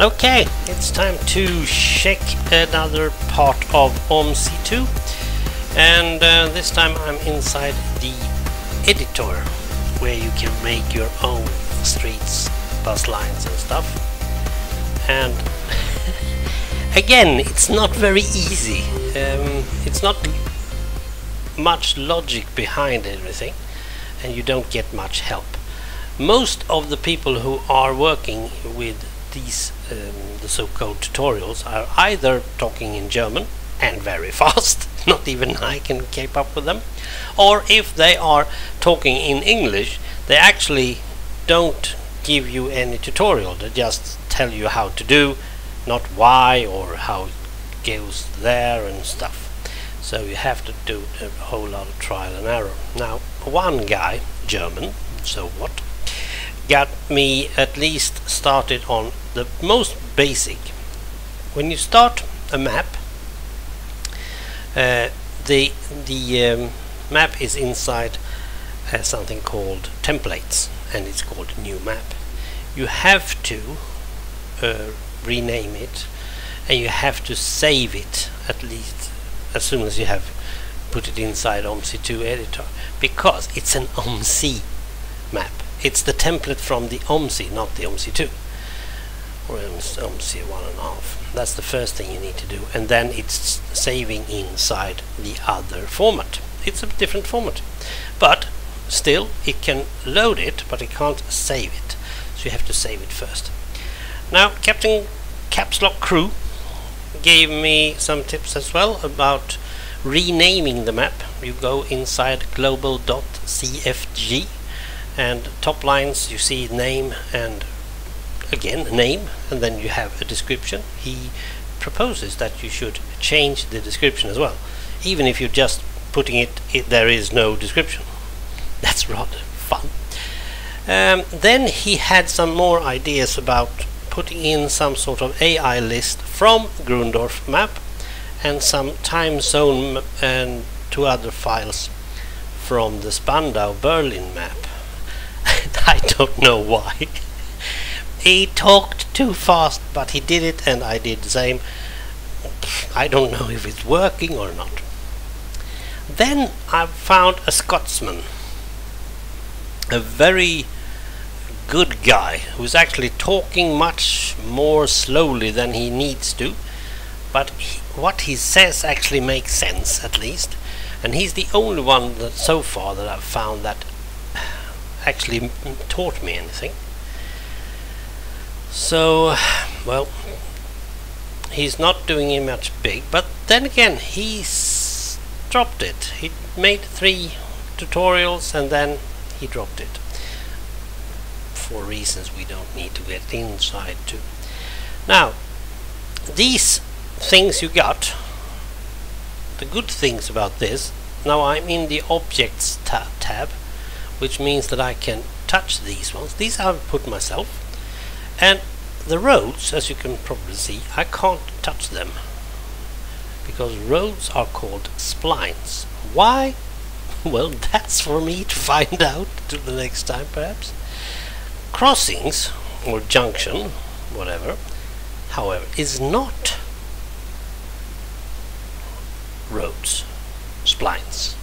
Okay, it's time to check another part of OMSI 2, and this time I'm inside the editor where you can make your own streets, bus lines and stuff. And again, it's not very easy. It's not much logic behind everything, and you don't get much help. Most of the people who are working with these the so-called tutorials are either talking in German and very fast, not even I can keep up with them, or if they are talking in English, they actually don't give you any tutorial. They just tell you how to do, not why or how it goes there and stuff. So you have to do a whole lot of trial and error. Now, one guy, German, so what, got me at least started on the most basic. When you start a map, the map is inside something called templates, and it's called new map. You have to rename it, and you have to save it at least as soon as you have put it inside OMSI 2 editor, because it's an OMSI map. It's the template from the OMSI, not the OMSI 2 or OMSI 1.5. That's the first thing you need to do, and then it's saving inside the other format. It's a different format, but still it can load it, but it can't save it, so you have to save it first. Now, Captain Caps Lock Crew gave me some tips as well about renaming the map. You go inside global.cfg, and top lines you see name and again name, and then you have a description. He proposes that you should change the description as well, even if you're just putting it there is no description. That's rather fun. Then he had some more ideas about putting in some sort of AI list from Grundorf map and some time zone and two other files from the Spandau Berlin map. I don't know why. He talked too fast, but he did it, and I did the same. I don't know if it's working or not. Then I found a Scotsman, a very good guy, who's actually talking much more slowly than he needs to, but what he says actually makes sense, at least, and he's the only one that so far that I've found that actually taught me anything. So, well, he's not doing it much big, but then again he's dropped it. He made 3 tutorials and then he dropped it for reasons we don't need to get inside to. Now, these things you got, the good things about this, now I'm in the objects tab, which means that I can touch these ones. These I've put myself, and the roads, as you can probably see, I can't touch them because roads are called splines. Why? Well, that's for me to find out to the next time, perhaps. Crossings or junction, whatever, however, is not roads, splines.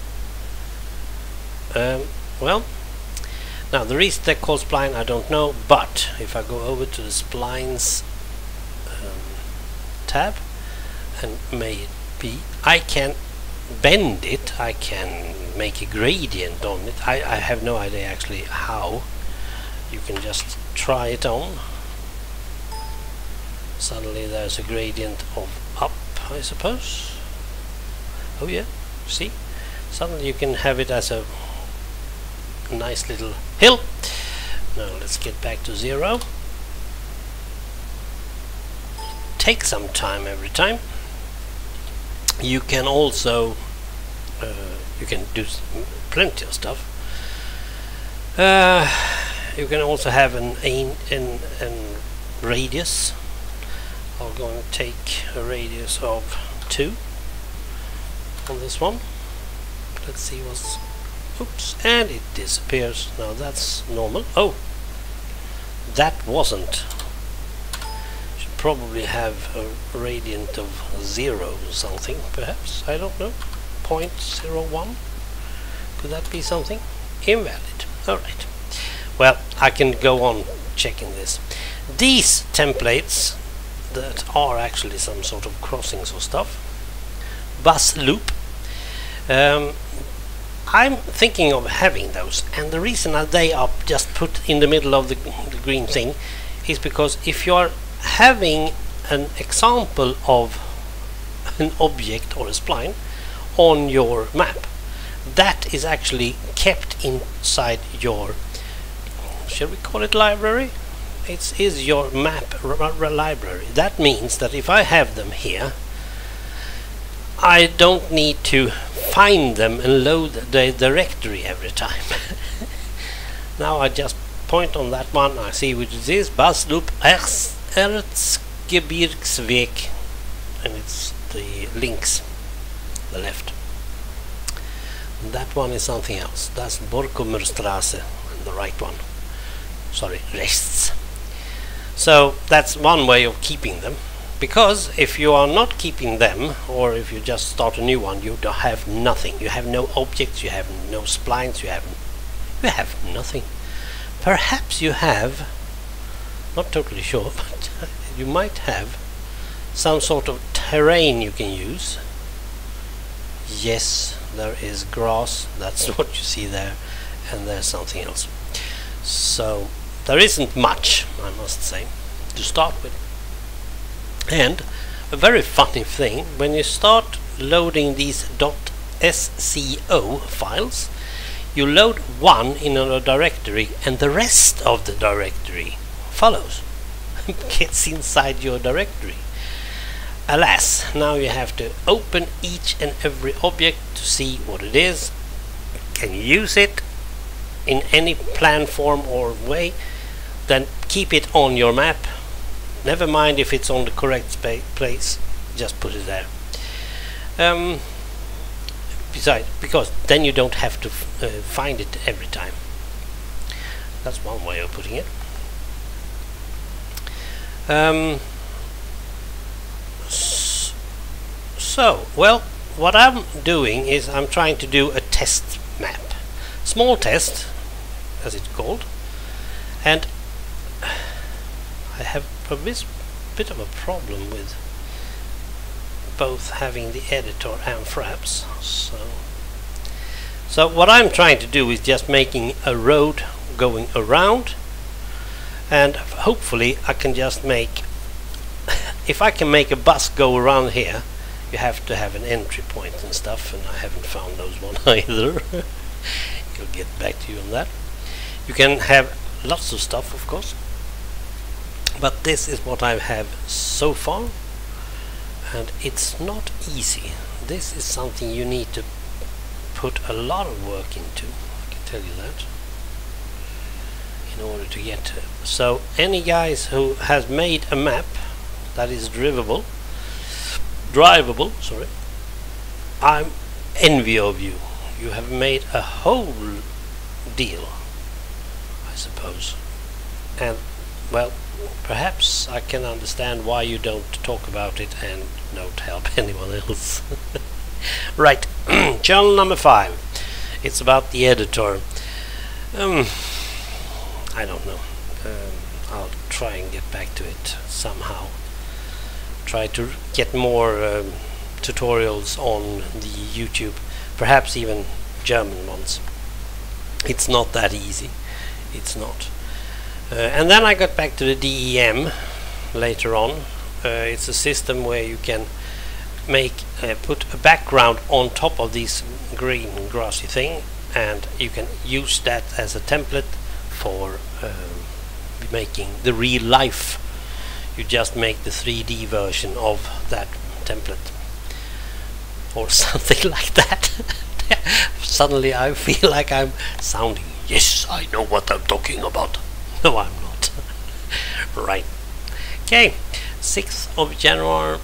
Well, now the reason they're called spline I don't know, but if I go over to the splines tab, and maybe I can bend it, I can make a gradient on it. I have no idea actually how. You can just try it on. Suddenly there's a gradient of up, I suppose. Oh yeah, see? Suddenly you can have it as a nice little hill. Now let's get back to 0. Take some time every time. You can also you can do plenty of stuff. You can also have an radius. I'm going to take a radius of 2 on this one. Let's see what's... Oops, and it disappears. Now that's normal. Oh, that wasn't. Should probably have a gradient of 0 something, perhaps, I don't know, 0.01. Could that be something? Invalid. Alright. Well, I can go on checking this. These templates that are actually some sort of crossings or stuff, bus loop, I'm thinking of having those, and the reason that they are just put in the middle of the green thing is because if you are having an example of an object or a spline on your map, that is actually kept inside your, shall we call it library? It is your map library. That means that if I have them here, I don't need to find them and load the directory every time. Now I just point on that one, I see which it is, bus loop Erzgebirgsweg, and it's the links, the left. And that one is something else. That's Borkumerstrasse, and the right one. Sorry, rechts. So that's one way of keeping them, because if you are not keeping them, or if you just start a new one, you don't have nothing. You have no objects, you have no splines, you have nothing. Perhaps you have, not totally sure, but you might have some sort of terrain you can use. Yes, there is grass, that's what you see there, and there's something else. So there isn't much, I must say, to start with. And a very funny thing, when you start loading these .sco files, you load one in a directory and the rest of the directory follows, gets inside your directory. Alas, now you have to open each and every object to see what it is. Can you use it in any plan, form or way? Then keep it on your map. Never mind if it's on the correct place, just put it there. Besides, because then you don't have to find it every time. That's one way of putting it. So, well, what I'm doing is I'm trying to do a test map. Small test, as it's called. And I have a bit of a problem with both having the editor and Fraps. So what I'm trying to do is just making a road going around, and hopefully I can just make, if I can make a bus go around here, you have to have an entry point and stuff, and I haven't found those one either. I'll get back to you on that. You can have lots of stuff, of course, but this is what I have so far, and it's not easy. This is something you need to put a lot of work into, I can tell you that, in order to get to it. So any guys who has made a map that is drivable, sorry, I'm envy of you. You have made a whole deal, I suppose. And well, perhaps I can understand why you don't talk about it and don't help anyone else. Right, channel number 5. It's about the editor. I don't know. I'll try and get back to it somehow. Try to get more tutorials on the YouTube, perhaps even German ones. It's not that easy. It's not. And then I got back to the DEM later on. It's a system where you can make put a background on top of this green grassy thing, and you can use that as a template for making the real life. You just make the 3D version of that template or something like that. Suddenly I feel like I'm sounding, yes, I know what I'm talking about. No, I'm not. Right. Okay, 6th of January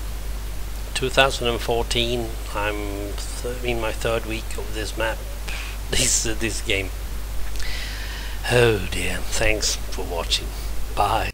2014. I'm in my 3rd week of this map, this game. Oh dear, thanks for watching. Bye.